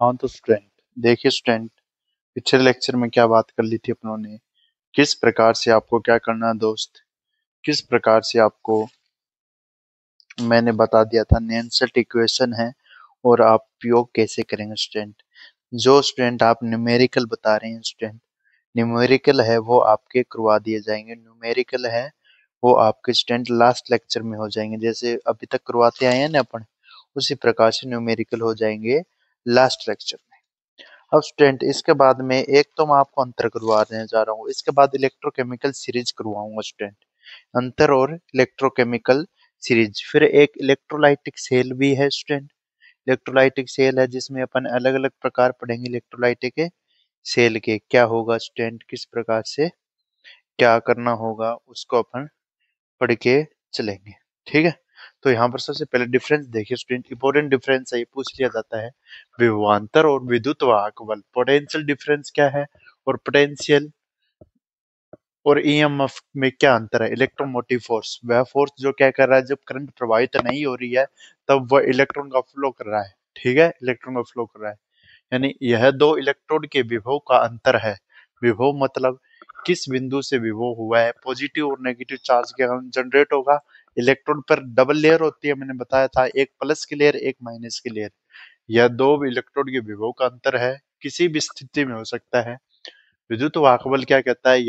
हाँ तो स्टूडेंट, देखिए स्टूडेंट, पिछले लेक्चर में क्या बात कर ली थी अपनों ने, किस प्रकार से आपको क्या करना है दोस्त, किस प्रकार से आपको मैंने बता दिया था नैनसेट इक्वेशन है और आप उपयोग कैसे करेंगे स्टूडेंट। जो स्टूडेंट आप न्यूमेरिकल बता रहे हैं स्टूडेंट, न्यूमेरिकल है वो आपके करवा दिए जाएंगे, न्यूमेरिकल है वो आपके स्टूडेंट लास्ट लेक्चर में हो जाएंगे, जैसे अभी तक करवाते आए हैं ना अपन, उसी प्रकार से न्यूमेरिकल हो जाएंगे लास्ट लेक्चर में। अब स्टूडेंट इसके बाद में एक तो मैं आपको अंतर करवाने जा रहा हूँ, इसके बाद इलेक्ट्रोकेमिकल सीरीज करवाऊंगा स्टूडेंट, अंतर और इलेक्ट्रोकेमिकल सीरीज। फिर एक इलेक्ट्रोलाइटिक सेल भी है स्टूडेंट, इलेक्ट्रोलाइटिक सेल है जिसमें अपन अलग अलग प्रकार पढ़ेंगे इलेक्ट्रोलाइटिक सेल के, क्या होगा स्टूडेंट, किस प्रकार से क्या करना होगा उसको अपन पढ़ के चलेंगे। ठीक है, तो यहाँ पर सबसे पहले डिफरेंस देखिए स्टूडेंट, इंपॉर्टेंट डिफरेंस है, ये पूछ लिया जाता है। विभवांतर और विद्युत वाहक बल, पोटेंशियल डिफरेंस क्या है और पोटेंशियल और ईएमएफ में क्या अंतर है। इलेक्ट्रोमोटिव फोर्स, वह फोर्स जो क्या कर रहा है, जब करंट प्रवाहित नहीं हो रही है तब वह इलेक्ट्रॉन का फ्लो कर रहा है। ठीक है, इलेक्ट्रॉन का फ्लो कर रहा है, यानी यह दो इलेक्ट्रोड के विभव का अंतर है। विभव मतलब किस बिंदु से विभव हुआ है, पॉजिटिव और नेगेटिव चार्ज के कारण जनरेट होगा। इलेक्ट्रोड पर डबल लेयर होती है, मैंने बताया था, एक प्लस की लेयर एक माइनस की लेयर। यह दो इलेक्ट्रोड के विभव का अंतर है, किसी भी स्थिति में हो सकता है। विद्युत वाहक बल क्या कहता है,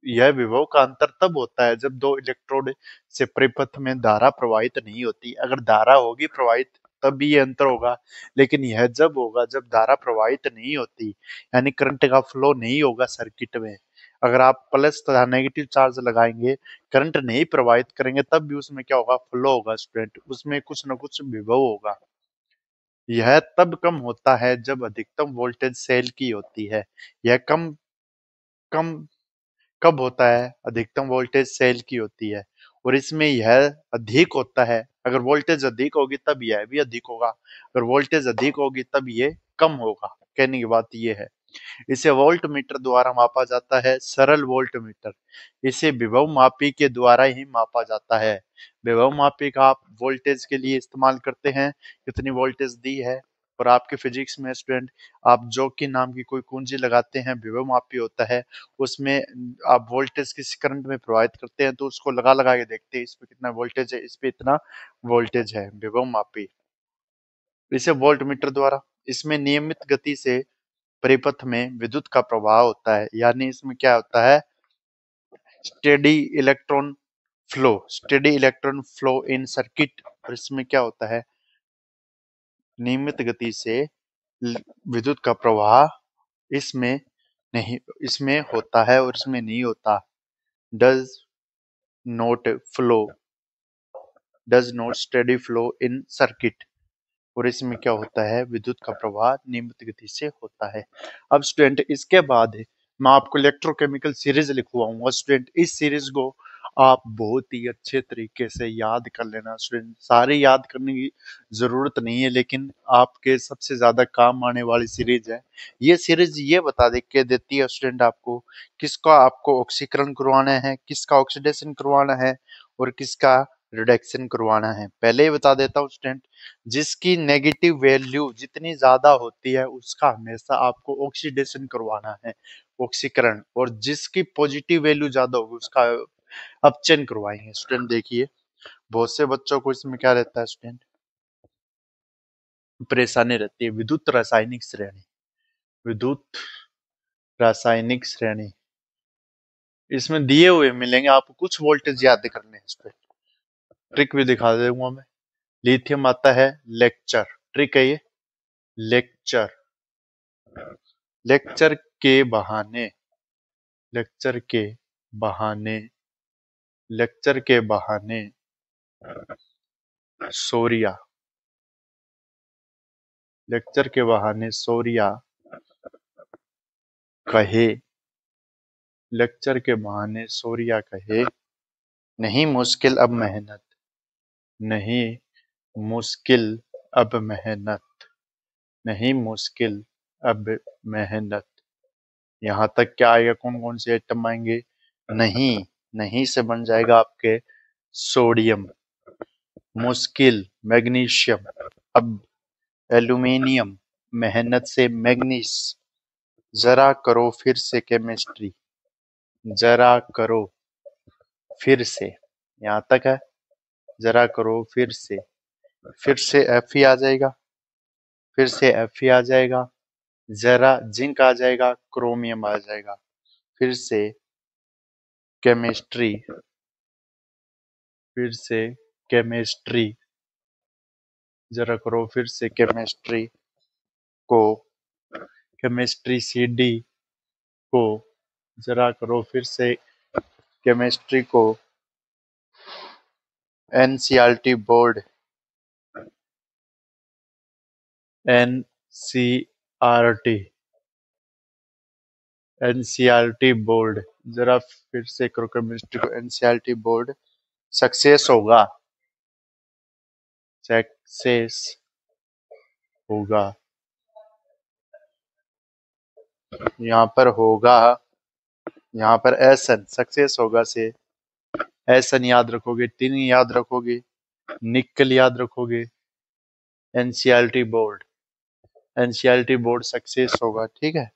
यह विभव का अंतर तब होता है जब दो इलेक्ट्रोड से परिपथ में धारा प्रवाहित नहीं होती। अगर धारा होगी प्रवाहित तब भी ये अंतर होगा, लेकिन यह जब होगा जब धारा प्रवाहित नहीं होती, यानी करंट का फ्लो नहीं होगा सर्किट में। अगर आप प्लस तथा नेगेटिव चार्ज लगाएंगे, करंट नहीं प्रवाहित करेंगे, तब भी उसमें क्या होगा, फ्लो होगा स्टूडेंट, उसमें कुछ न कुछ विभव होगा। यह तब कम होता है जब अधिकतम वोल्टेज सेल की होती है। यह कम कम कब होता है, अधिकतम वोल्टेज सेल की होती है, और इसमें यह अधिक होता है। अगर वोल्टेज अधिक होगी तब यह भी अधिक होगा, अगर वोल्टेज अधिक होगी तब ये कम होगा। कहने की बात ये है। इसे वोल्ट मीटर द्वारा मापा जाता है, सरल वोल्ट मीटर। इसे विभव मापी के द्वारा ही मापा जाता है। विभव मापी का आप वोल्टेज के लिए इस्तेमाल करते हैं, कितनी वोल्टेज दी है। और आपके फिजिक्स में स्टूडेंट आप जॉकी नाम की कोई कुंजी लगाते हैं, विभव मापी होता है, उसमें आप वोल्टेज किसी करंट में प्रवाहित करते हैं तो उसको लगा लगा के देखते हैं, इस पे कितना वोल्टेज है, इस पे इतना वोल्टेज है, विभव मापी। इसे वोल्ट मीटर द्वारा, इसमें नियमित गति से परिपथ में विद्युत का प्रवाह होता है, यानी इसमें क्या होता है, steady electron flow, steady electron flow in circuit. और इसमें क्या होता है, नियमित गति से विद्युत का प्रवाह इसमें नहीं, इसमें होता है और इसमें नहीं होता। Does not flow, does not steady flow in circuit. और इसमें क्या होता है, विद्युत का प्रवाह नियमित गति से होता है। अब स्टूडेंट इसके बाद मैं आपको इलेक्ट्रोकेमिकल सीरीज लिखवाऊंगा स्टूडेंट, इस सीरीज को आप बहुत ही अच्छे तरीके से याद कर लेना स्टूडेंट। सारी याद करने की जरूरत नहीं है, लेकिन आपके सबसे ज्यादा काम आने वाली सीरीज है ये। सीरीज ये बता दे के देती है स्टूडेंट आपको किसका आपको ऑक्सीकरण करवाना है, किसका ऑक्सीडेशन करवाना है और किसका रिडक्शन करवाना है। पहले ही बता देता हूँ स्टूडेंट, जिसकी नेगेटिव वैल्यू जितनी ज्यादा होती है उसका हमेशा आपको ऑक्सीडेशन करवाना है, ऑक्सीकरण, और जिसकी पॉजिटिव वैल्यू ज्यादा होगी उसका अपचयन करवाएंगे। स्टूडेंट देखिए, बहुत से बच्चों को इसमें क्या रहता है स्टूडेंट, परेशानी रहती है। विद्युत रासायनिक श्रेणी, विद्युत रासायनिक श्रेणी, इसमें दिए हुए मिलेंगे आपको, कुछ वोल्टेज याद करने हैं। इस पे ट्रिक भी दिखा दूंगा मैं। लिथियम आता है लेक्चर, ट्रिक है ये, लेक्चर, लेक्चर के बहाने, लेक्चर के बहाने, लेक्चर के बहाने सोरिया, लेक्चर के बहाने सोरिया कहे, लेक्चर के बहाने सोरिया कहे, नहीं मुश्किल अब मेहनत, नहीं मुश्किल अब मेहनत, नहीं मुश्किल अब मेहनत। यहाँ तक क्या आएगा, कौन कौन से आइटम आएंगे, नहीं, नहीं से बन जाएगा आपके सोडियम, मुश्किल मैग्नीशियम, अब एल्यूमिनियम, मेहनत से मैग्नीज। जरा करो फिर से केमिस्ट्री। जरा करो फिर से, यहाँ तक है। जरा करो फिर से एफ ही आ जाएगा, फिर से एफ ही आ जाएगा। जरा जिंक आ जाएगा, क्रोमियम आ जाएगा। फिर से केमिस्ट्री, फिर से केमिस्ट्री। जरा करो फिर से केमिस्ट्री को, केमिस्ट्री सी डी को। जरा करो फिर से केमिस्ट्री को। NCERT board, NCERT, NCERT board. जरा फिर से करो केमिस्ट्री को, एनसीईआरटी बोर्ड। सक्सेस होगा, सक्सेस होगा। यहाँ पर होगा, यहाँ पर एसन, सक्सेस होगा से एसन याद रखोगे, टिन याद रखोगे, निकल याद रखोगे। NCERT board, NCERT board success होगा, ठीक है।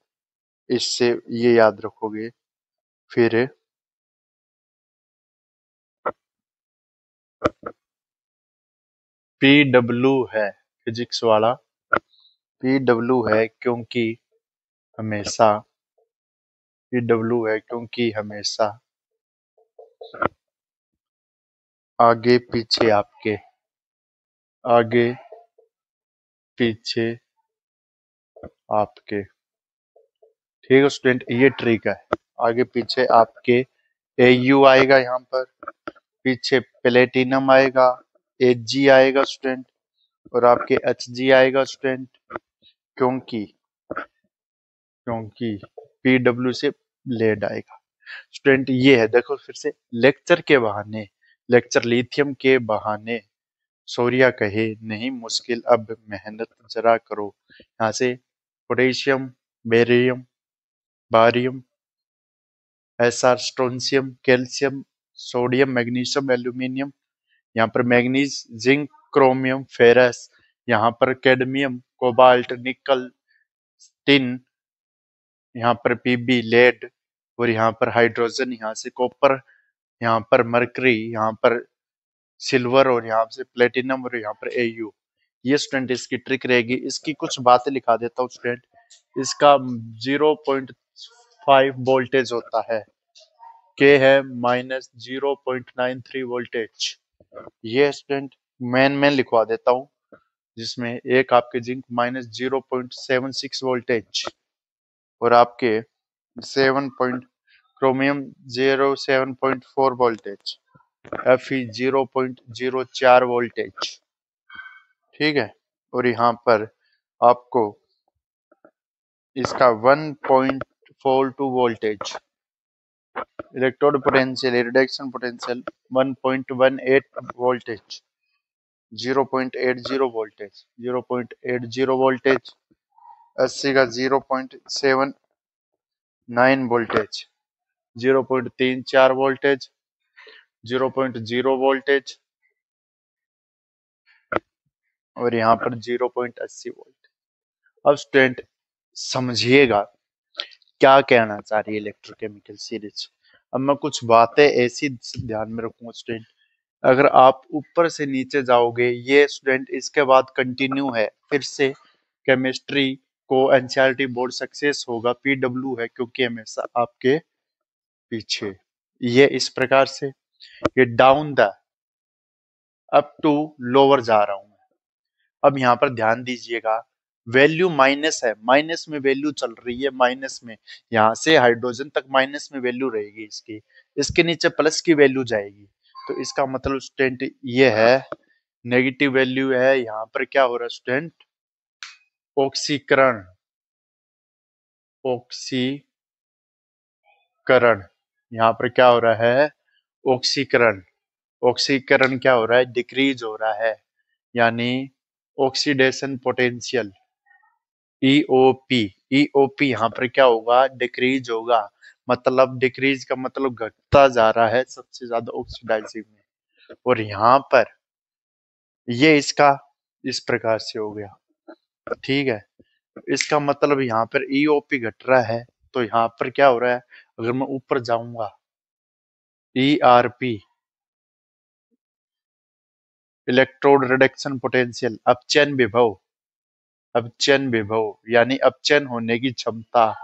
इससे ये याद रखोगे। फिर पीडब्ल्यू है फिजिक्स वाला, पीडब्ल्यू है क्योंकि हमेशा, पीडब्ल्यू है क्योंकि हमेशा आगे पीछे आपके, आगे पीछे आपके, ठीक है स्टूडेंट। ये ट्रिक है, आगे पीछे आपके। एयू आएगा यहाँ पर, पीछे प्लेटिनम आएगा, एच आएगा स्टूडेंट, और आपके एच आएगा स्टूडेंट। क्योंकि, क्योंकि पीडब्ल्यू से लेड आएगा स्टूडेंट। ये है, देखो फिर से लेक्चर के बहाने, लेक्चर लिथियम के बहाने सौर्या कहे नहीं मुश्किल अब मेहनत जरा करो। यहाँ से potassium, barium, barium, SR, strontium, calcium, sodium, magnesium, aluminium. यहाँ पर मैग्नीज, जिंक, क्रोमियम, फेरस। यहाँ पर कैडमियम, कोबाल्ट, निकल, टिन। यहाँ पर पीबी, लेड। और यहाँ पर हाइड्रोजन, यहाँ से कॉपर, यहाँ पर मरकरी, यहाँ पर सिल्वर, और यहाँ से प्लेटिनम, और यहाँ पर एयू। ये स्टूडेंट इसकी ट्रिक रहेगी। इसकी कुछ बातें लिखा देता हूँ स्टूडेंट। इसका 0.5 वोल्टेज होता है, के है -0.93 वोल्टेज। ये स्टूडेंट मैन लिखवा देता हूँ, जिसमें एक आपके जिंक -0.76 वोल्टेज, और आपके 7 point chromium 0.7.4 voltage, Fe 0.04 voltage, ठीक है। और यहाँ पर आपको इसका 1.42 voltage, electrode potential, reduction potential 1.18 voltage, 0.80 voltage, 0.80 voltage. 80 का 0.79 वोल्टेज, 0.34 वोल्टेज, 0.0 वोल्टेज, और यहाँ पर 0.80 वोल्ट। अब स्टूडेंट समझिएगा क्या कहना चाह रही है इलेक्ट्रोकेमिकल सीरीज। अब मैं कुछ बातें ऐसी ध्यान में रखूंगा स्टूडेंट, अगर आप ऊपर से नीचे जाओगे, ये स्टूडेंट इसके बाद कंटिन्यू है। फिर से केमिस्ट्री को एनसीईआरटी बोर्ड सक्सेस होगा, पीडब्ल्यू है क्योंकि हमेशा आपके पीछे। ये इस प्रकार से, ये down the, up to, lower जा रहा हूं। अब यहाँ पर ध्यान दीजिएगा, वैल्यू माइनस है, माइनस में वैल्यू चल रही है, माइनस में। यहाँ से हाइड्रोजन तक माइनस में वैल्यू रहेगी इसकी, इसके नीचे प्लस की वैल्यू जाएगी। तो इसका मतलब स्टूडेंट ये है नेगेटिव वैल्यू है। यहाँ पर क्या हो रहा है स्टूडेंट, ऑक्सीकरण, ऑक्सीकरण। यहाँ पर क्या हो रहा है, ऑक्सीकरण। ऑक्सीकरण क्या हो रहा है, डिक्रीज हो रहा है, यानी ऑक्सीडेशन पोटेंशियल, ईओपी। ईओपी यहाँ पर क्या होगा, डिक्रीज होगा। मतलब डिक्रीज का मतलब घटता जा रहा है सबसे ज्यादा ऑक्सीडाइजिंग में। और यहाँ पर ये इसका इस प्रकार से हो गया, ठीक है। इसका मतलब यहाँ पर ईओपी घट रहा है, तो यहाँ पर क्या हो रहा है, अगर मैं ऊपर जाऊंगा ईआरपी इलेक्ट्रोड रिडक्शन पोटेंशियल, अपचयन विभव यानी अपचयन होने की क्षमता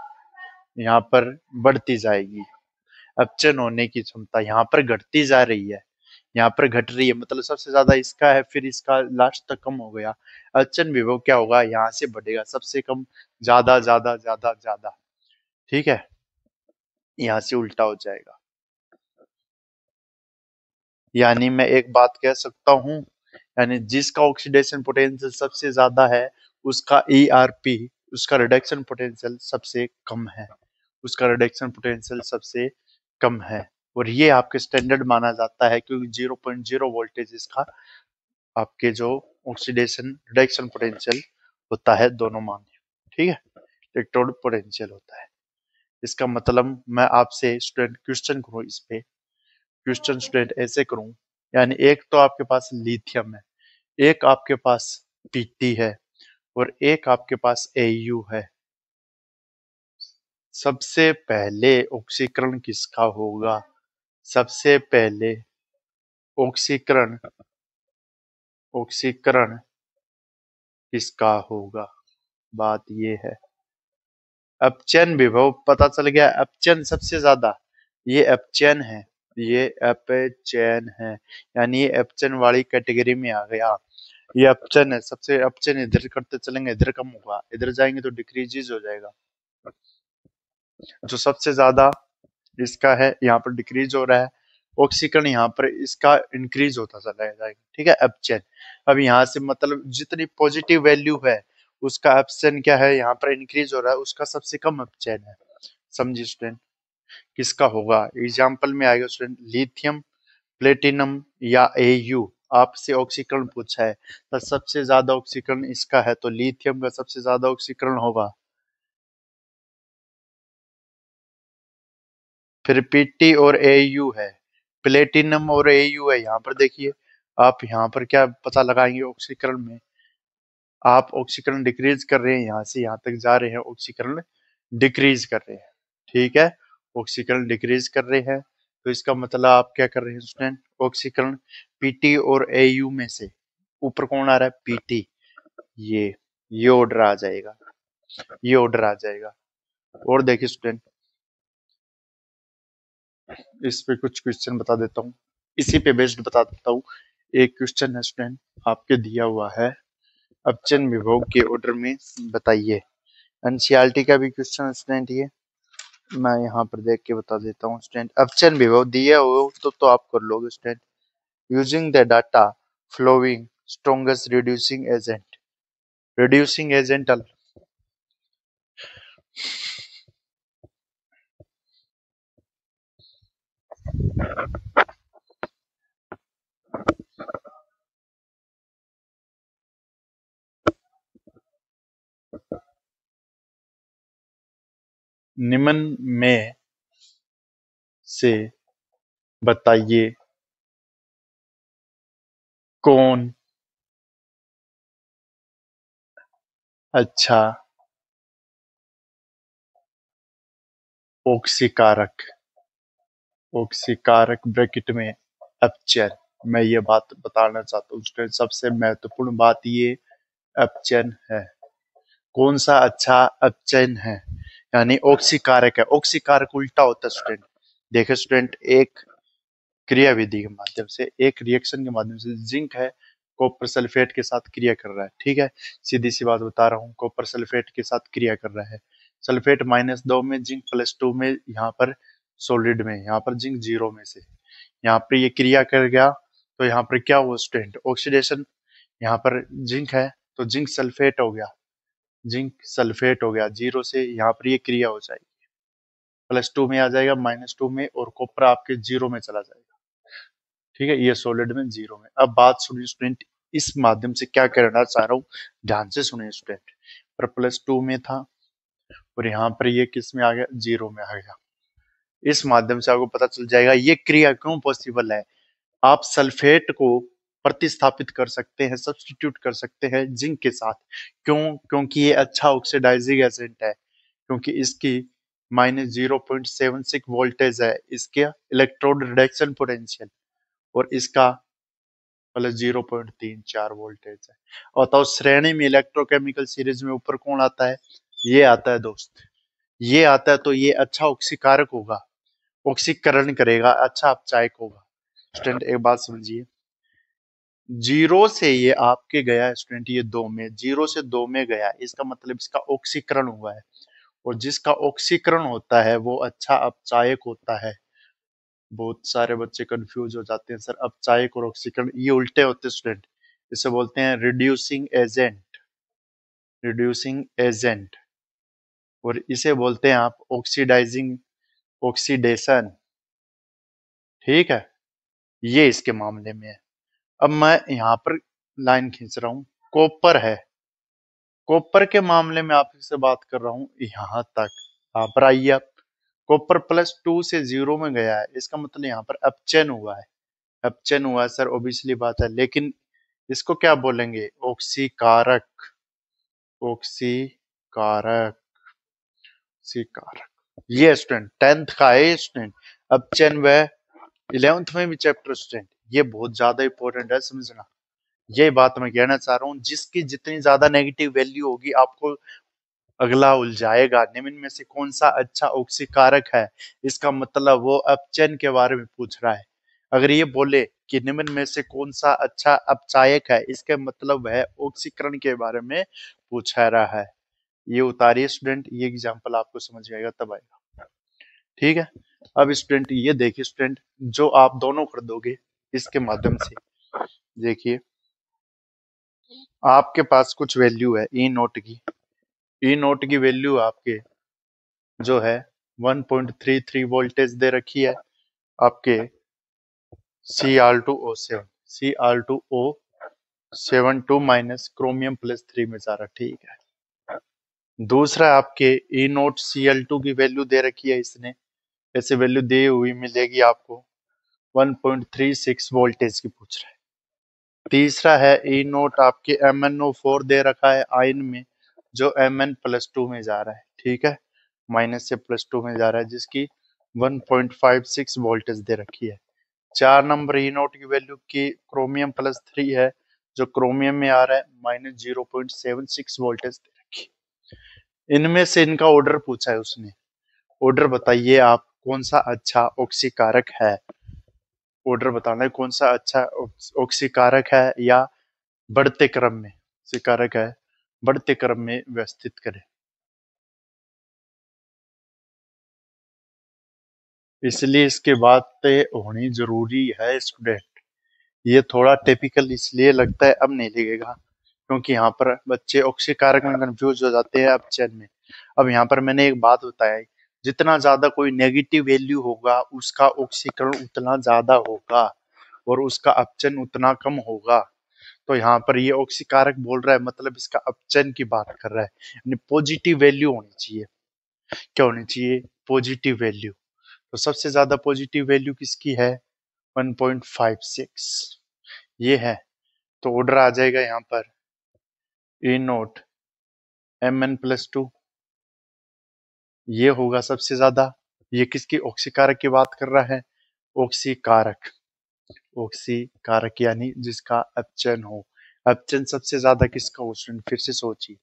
यहाँ पर बढ़ती जाएगी। अपचयन होने की क्षमता यहाँ पर घटती जा रही है, यहाँ पर घट रही है, मतलब सबसे ज्यादा इसका है, फिर इसका लास्ट तक कम हो गया। अपचयन विभव क्या होगा, यहाँ से बढ़ेगा, सबसे कम ज्यादा ज्यादा ज्यादा ज्यादा, ठीक है, यहाँ से उल्टा हो जाएगा। यानी मैं एक बात कह सकता हूँ, यानी जिसका ऑक्सीडेशन पोटेंशियल सबसे ज्यादा है उसका ईआरपी, उसका रिडक्शन पोटेंशियल सबसे कम है, उसका रिडक्शन पोटेंशियल सबसे कम है। और ये आपके स्टैंडर्ड माना जाता है क्योंकि 0.0 वोल्टेज इसका आपके जो ऑक्सीडेशन रिडक्शन पोटेंशियल होता है दोनों मान, ठीक है, इलेक्ट्रोड पोटेंशियल होता है। इसका मतलब मैं आपसे स्टूडेंट क्वेश्चन करूँ, इस पे क्वेश्चन स्टूडेंट ऐसे करूं, यानी एक तो आपके पास लिथियम है, एक आपके पास पीटी है और एक आपके पास एयू है। सबसे पहले ऑक्सीकरण किसका होगा, सबसे पहले ऑक्सीकरण ऑक्सीकरण किसका होगा, बात ये है। अपचयन विभव पता चल गया, अपचयन सबसे ज्यादा, ये अपचयन है, ये अपचयन है, यानी ये अपचयन वाली कैटेगरी में आ गया। ये अपचयन है, सबसे अपचयन इधर करते चलेंगे इधर कम होगा, इधर जाएंगे तो डिक्रीजेज हो जाएगा। जो सबसे ज्यादा इसका है यहाँ पर डिक्रीज हो रहा है, ऑक्सीकरण यहाँ पर इसका इंक्रीज होता चला जाएगा, ठीक है, अपचयन। अब यहाँ से मतलब जितनी पॉजिटिव वैल्यू है उसका अपचयन क्या है, यहाँ पर इंक्रीज हो रहा है, उसका सबसे कम अपचयन है। समझिए स्टूडेंट, किसका होगा, एग्जाम्पल में आएगा स्टूडेंट लिथियम, प्लेटिनम या एयू, आपसे ऑक्सीकरण पूछा है तो सबसे ज्यादा ऑक्सीकरण इसका है, तो लिथियम का सबसे ज्यादा ऑक्सीकरण होगा। फिर पीटी और एयू है, प्लेटिनम और एयू है, यहाँ पर देखिए आप यहाँ पर क्या पता लगाएंगे ऑक्सीकरण में, आप ऑक्सीकरण डिक्रीज कर रहे हैं, यहाँ से यहाँ तक जा रहे हैं ऑक्सीकरण डिक्रीज कर रहे हैं, ठीक है, ऑक्सीकरण डिक्रीज कर रहे हैं, तो इसका मतलब आप क्या कर रहे हैं स्टूडेंट, ऑक्सीकरण पीटी और एयू में से ऊपर कौन आ रहा है, पीटी, ये ऑर्डर आ जाएगा, ये ऑर्डर आ जाएगा। और देखिए स्टूडेंट, इस पे कुछ क्वेश्चन बता देता हूँ, इसी पे बेस्ड बता देता हूँ। एक क्वेश्चन है स्टूडेंट आपके दिया हुआ है, अपचयन विभव के ऑर्डर में बताइए। एनसीईआरटी का भी क्वेश्चन स्टूडेंट ये मैं यहाँ पर देख के बता देता हूँ स्टूडेंट। अपचयन विभव दिया हो तो आप कर लोगे student. Using the data flowing strongest reducing agent निम्न में से बताइए कौन अच्छा ऑक्सीकारक ऑक्सीकारक ब्रैकेट में अपचयन, मैं ये बात बताना चाहता हूँ स्टूडेंट, सबसे महत्वपूर्ण बात ये अपचयन है, कौन सा अच्छा अपचयन है, यानी ऑक्सीकारक है। ऑक्सीकारक उल्टा होता है स्टूडेंट, देखिए स्टूडेंट, एक क्रिया विधि के माध्यम से, एक रिएक्शन के माध्यम से जिंक है कॉपर सल्फेट के साथ क्रिया कर रहा है, ठीक है, सीधी सी बात बता रहा हूँ, कॉपर सल्फेट के साथ क्रिया कर रहा है, सल्फेट -2 में, जिंक +2 में, यहाँ पर सॉलिड में, यहाँ पर जिंक 0 में से, यहाँ पर ये क्रिया कर गया, तो यहाँ पर क्या हुआ स्टूडेंट, ऑक्सीडेशन, यहाँ पर जिंक है तो जिंक सल्फेट हो गया, जिंक सल्फेट हो गया, 0 से यहाँ पर ये क्रिया हो जाएगी, +2 में आ जाएगा, -2 में, और कॉपर आपके 0 में चला जाएगा, ठीक है, ये सॉलिड में 0 में। अब बात सुनिए स्टूडेंट, इस माध्यम से क्या करना चाह रहा हूँ, ध्यान से सुनिए स्टूडेंट, पर +2 में था और यहाँ पर ये किस में आ गया, 0 में आ गया। इस माध्यम से आपको पता चल जाएगा ये क्रिया क्यों पॉसिबल है। आप सल्फेट को प्रतिस्थापित कर सकते हैं, सब्स्टिट्यूट कर सकते हैं जिंक के साथ। क्यों? क्योंकि ये अच्छा ऑक्सीडाइजिंग एजेंट है, क्योंकि इसकी -0.76 वोल्टेज है इसके इलेक्ट्रोड रिडक्शन पोटेंशियल, और इसका +0.34 वोल्टेज है। और तो श्रेणी में इलेक्ट्रोकेमिकल सीरीज में ऊपर कौन आता है? ये आता है दोस्त, ये आता है। तो ये अच्छा ऑक्सीकारक होगा, ऑक्सीकरण करेगा, अच्छा अपचायक होगा। स्टूडेंट एक बात समझिए, जीरो से ये आपके गया है स्टूडेंट, ये दो में, जीरो से दो में गया है, इसका मतलब इसका ऑक्सीकरण हुआ है। और जिसका ऑक्सीकरण होता है वो अच्छा अपचायक होता है। बहुत सारे बच्चे कंफ्यूज हो जाते हैं, सर अपचायक और ऑक्सीकरण ये उल्टे होते हैं स्टूडेंट। इसे बोलते हैं रिड्यूसिंग एजेंट, रिड्यूसिंग एजेंट। और इसे बोलते हैं आप ऑक्सीडाइजिंग, ऑक्सीडेशन। ठीक है, ये इसके मामले में है। अब मैं यहाँ पर लाइन खींच रहा हूं, कॉपर है, कॉपर के मामले में आपसे बात कर रहा हूं यहां तक। यहाँ पर आइए आप, कॉपर +2 से 0 में गया है, इसका मतलब यहाँ पर अपचयन हुआ है। अपचयन हुआ है सर, ओबियसली बात है, लेकिन इसको क्या बोलेंगे? ऑक्सीकारक, ऑक्सीकारक, ऑक्सीकारक। ये स्टूडेंट 10th का है स्टूडेंट, अपचयन व 11th में भी चैप्टर स्टूडेंट, ये बहुत ज्यादा इंपॉर्टेंट है समझना। ये बात मैं कहना चाह रहा हूँ, जिसकी जितनी ज्यादा नेगेटिव वैल्यू होगी आपको अगला उलझाएगा। निम्न में से कौन सा अच्छा ऑक्सीकारक है, इसका मतलब वो अपचयन के बारे में पूछ रहा है। अगर ये बोले कि निम्न में से कौन सा अच्छा अपचायक है, इसका मतलब वह ऑक्सीकरण के बारे में पूछ रहा है। ये उतारिए स्टूडेंट, ये एग्जाम्पल आपको समझ आएगा तब आएगा। ठीक है, अब स्टूडेंट ये देखिए स्टूडेंट, जो आप दोनों कर दोगे इसके माध्यम से, देखिए आपके पास कुछ वैल्यू है ई नोट की, ई नोट की वैल्यू आपके जो है 1.33 वोल्टेज दे रखी है आपके Cr2O7, Cr2O72 माइनस क्रोमियम +3 में जा रहा। ठीक है, दूसरा आपके ई नोट Cl2 की वैल्यू दे रखी है इसने, ऐसे वैल्यू दी हुई मिलेगी आपको, 1.36 वोल्टेज की पूछ रहा है। तीसरा है ई नोट आपके MnO4 दे रखा है आयन में, जो Mn+2 में जा रहा है। ठीक है, माइनस से +2 में जा रहा है, जिसकी 1.56 वोल्टेज दे रखी है। 4 नंबर ई नोट की वैल्यू की क्रोमियम +3 है, जो क्रोमियम में आ रहा है, -0.76 वोल्टेज दे रखी है। इनमें से इनका ऑर्डर पूछा है उसने, ऑर्डर बताइए आप कौन सा अच्छा ऑक्सीकारक है। ऑर्डर बताना है कौन सा अच्छा ऑक्सीकारक है, या बढ़ते क्रम में ऑक्सीकारक है, बढ़ते क्रम में व्यवस्थित करें। इसलिए इसके बातें होनी जरूरी है स्टूडेंट। ये थोड़ा टिपिकल इसलिए लगता है, अब नहीं लगेगा, क्योंकि यहाँ पर बच्चे ऑक्सीकारक में कंफ्यूज हो जाते हैं अपचयन में। अब यहाँ पर मैंने एक बात बताया, जितना ज्यादा कोई नेगेटिव वैल्यू होगा उसका ऑक्सीकरण उतना ज्यादा होगा और उसका अपचयन उतना कम होगा। तो यहाँ पर ये ऑक्सीकारक बोल रहा है, मतलब इसका अपचयन की बात कर रहा है, यानी पॉजिटिव वैल्यू होनी चाहिए। क्या होनी चाहिए? Positive value. तो सबसे ज्यादा पॉजिटिव वैल्यू किसकी है? 1.56 ये है। तो ऑर्डर आ जाएगा यहाँ पर ए नोट Mn+2, ये होगा सबसे ज्यादा। ये किसकी ऑक्सीकारक की बात कर रहा है? ऑक्सीकारक, ऑक्सीकारक यानी जिसका अपचयन हो। अपचयन सबसे ज्यादा किसका हो स्टूडेंट? फिर से सोचिए,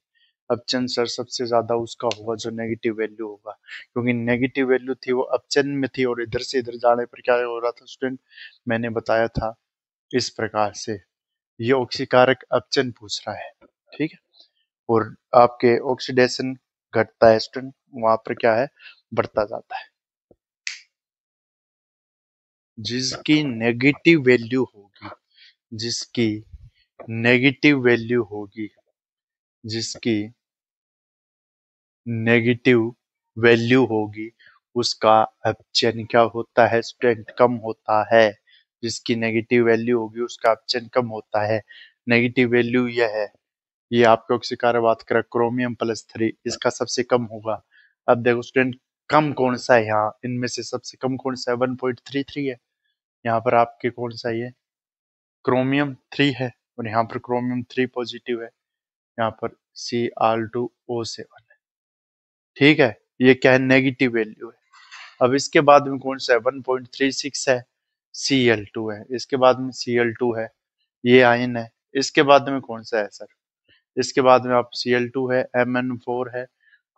अपचयन सर सबसे ज्यादा उसका होगा जो नेगेटिव वैल्यू होगा, क्योंकि नेगेटिव वैल्यू थी वो अपचयन में थी, और इधर से इधर जाने पर क्या हो रहा था स्टूडेंट? मैंने बताया था इस प्रकार से। ये ऑक्सीकारक अपचयन पूछ रहा है। ठीक है, और आपके ऑक्सीडेशन घटता है स्टूडेंट, वहां पर क्या है? बढ़ता जाता है। जिसकी नेगेटिव वैल्यू होगी, जिसकी नेगेटिव वैल्यू होगी, जिसकी नेगेटिव वैल्यू होगी, उसका अपचयन क्या होता है स्टूडेंट? कम होता है। जिसकी नेगेटिव वैल्यू होगी उसका अपचयन कम होता है। नेगेटिव वैल्यू यह है, ये आपके ऑक्सीकार बात करें क्रोमियम +3, इसका सबसे कम होगा। अब देखो स्टूडेंट, कम कौन सा है यहाँ? इनमें से सबसे कम कौन सा है? 1.33 है। यहाँ पर आपके कौन सा है? क्रोमियम 3 है और यहाँ पर क्रोमियम 3 पॉजिटिव है, यहाँ पर Cr2O7 है। ठीक है, ये क्या है, नेगेटिव वैल्यू है। अब इसके बाद में कौन सा है, 1.36 है, Cl2 है। इसके बाद में Cl2 है, ये आयन है। इसके बाद में कौन सा है सर, इसके बाद में आप Cl2 है, Mn4 है,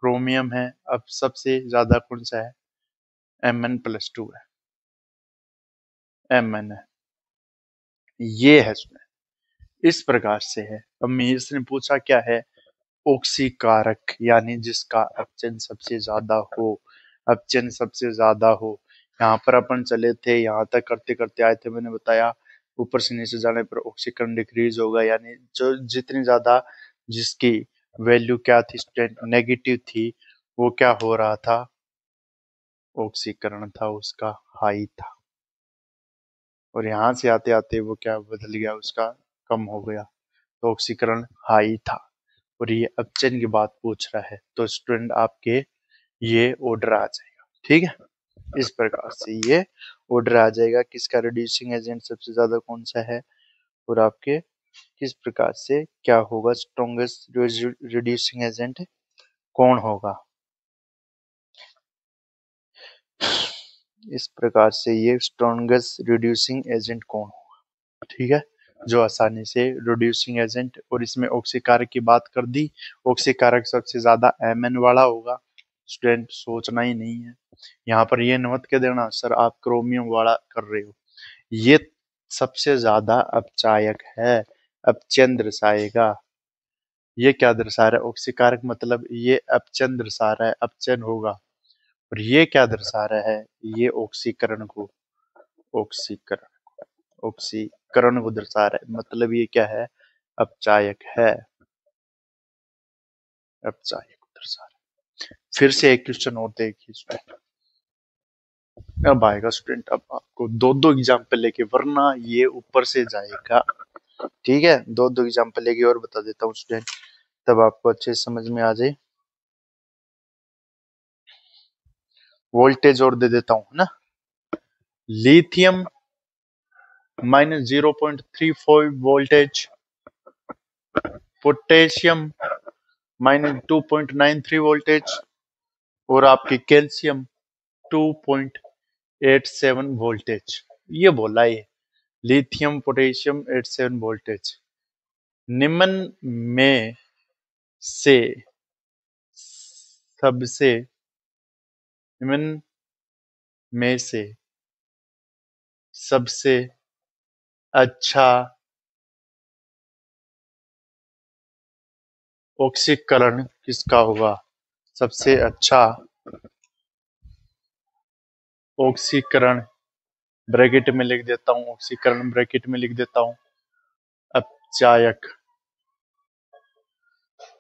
क्रोमियम है। अब सबसे ज्यादा कौन सा है, Mn+2 है, Mn है, ये है उसमें। इस प्रकार से है। अब मीर्स ने पूछा क्या है, ऑक्सीकारक, यानी जिसका अपचयन सबसे ज्यादा हो, अपचयन सबसे ज्यादा हो। यहाँ पर अपन चले थे, यहाँ तक करते करते आए थे, मैंने बताया ऊपर से नीचे जाने पर ऑक्सीकरण डिक्रीज होगा, यानी जो जितनी ज्यादा जिसकी वैल्यू क्या थी स्टूडेंट, नेगेटिव थी, वो क्या हो रहा था, ऑक्सीकरण था उसका हाई था। और यहाँ से आते आते वो क्या बदल गया, उसका कम हो गया, तो ऑक्सीकरण हाई था। और ये अपचयन की बात पूछ रहा है, तो स्टूडेंट आपके ये ऑर्डर आ जाएगा। ठीक है, इस प्रकार से ये ऑर्डर आ जाएगा, किसका रिड्यूसिंग एजेंट सबसे ज्यादा कौन सा है, और आपके किस प्रकार से क्या होगा, स्ट्रॉन्गेस्ट रिड्यूसिंग एजेंट कौन होगा। इस प्रकार से ये स्ट्रॉन्गेस्ट रिड्यूसिंग एजेंट कौन होगा, ठीक है, जो आसानी से रिड्यूसिंग एजेंट। और इसमें ऑक्सीकारक की बात कर दी, ऑक्सीकारक सबसे ज्यादा Mn वाला होगा, स्टूडेंट सोचना ही नहीं है। यहाँ पर ये नमत के देना सर आप क्रोमियम वाला कर रहे हो, ये सबसे ज्यादा अपचायक है, अपचयन दर्शाएगा। ये क्या दर्शा रहा है, ऑक्सीकारक मतलब ये अपचयन दर्शा रहा है, अपचयन होगा। और ये क्या दर्शा रहा है, ये ऑक्सीकरण को, ऑक्सीकरण ऑक्सीकरण को दर्शा रहा है, मतलब ये क्या है, अपचायक है, अपचायक को दर्शा रहा है। फिर से एक क्वेश्चन और देखिए स्टूडेंट, अब आएगा स्टूडेंट, अब आपको दो दो एग्जाम्पल लेके, वरना ये ऊपर से जाएगा। ठीक है, दो दो एग्जाम्पल लेके और बता देता हूँ स्टूडेंट, तब आपको अच्छे समझ में आ जाए। वोल्टेज और दे देता हूँ ना, लिथियम -0.34 वोल्टेज, पोटेशियम -2.93 वोल्टेज, और आपकी कैल्शियम 2.87 वोल्टेज। ये बोला ये लिथियम पोटेशियम 87 वोल्टेज। निम्न में से सबसे निम्न में से सबसे अच्छा ऑक्सीकरण किसका होगा, सबसे अच्छा ऑक्सीकरण, ब्रैकेट में लिख देता हूँ, ऑक्सीकरण ब्रैकेट में लिख देता हूँ, अपचायक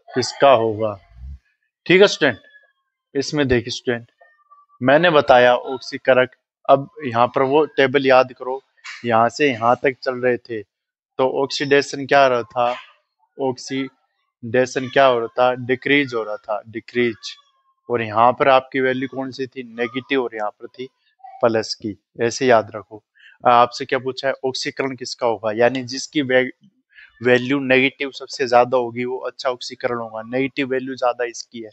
किसका होगा। ठीक है स्टूडेंट, इसमें देखिए स्टूडेंट, मैंने बताया ऑक्सीकारक। अब यहाँ पर वो टेबल याद करो, यहाँ से यहाँ तक चल रहे थे, तो ऑक्सीडेशन क्या हो रहा था, ऑक्सीडेशन क्या हो रहा था, डिक्रीज हो रहा था, डिक्रीज। और यहाँ पर आपकी वैल्यू कौन सी थी, नेगेटिव, और यहाँ पर थी प्लस की, ऐसे याद रखो। आपसे क्या पूछा है, ऑक्सीकरण किसका होगा, यानी जिसकी वैल्यू नेगेटिव सबसे ज्यादा होगी वो अच्छा ऑक्सीकरण होगा, नेगेटिव वैल्यू ज्यादा इसकी है,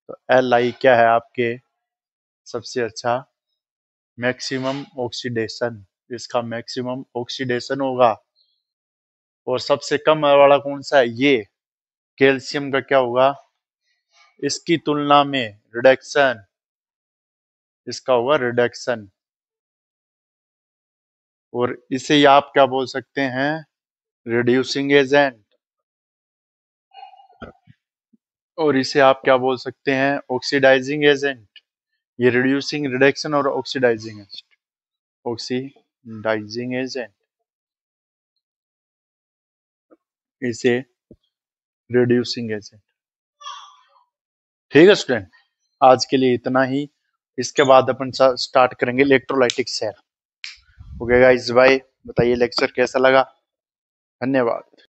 तो Li क्या है आपके सबसे अच्छा, मैक्सिमम ऑक्सीडेशन, इसका मैक्सिमम ऑक्सीडेशन होगा। और सबसे कम वाला कौन सा है, ये कैल्शियम का क्या होगा, इसकी तुलना में रिडक्शन, इसका होगा रिडक्शन। और इसे ही आप क्या बोल सकते हैं, रिड्यूसिंग एजेंट। और इसे आप क्या बोल सकते हैं, ऑक्सीडाइजिंग एजेंट। ये रिड्यूसिंग, रिडक्शन और ऑक्सीडाइजिंग एजेंट, ऑक्सीडाइजिंग एजेंट, इसे रिड्यूसिंग एजेंट। ठीक है स्टूडेंट, आज के लिए इतना ही। इसके बाद अपन स्टार्ट करेंगे electrolytic cell. Okay guys, bye. बताइए लेक्चर कैसा लगा, धन्यवाद।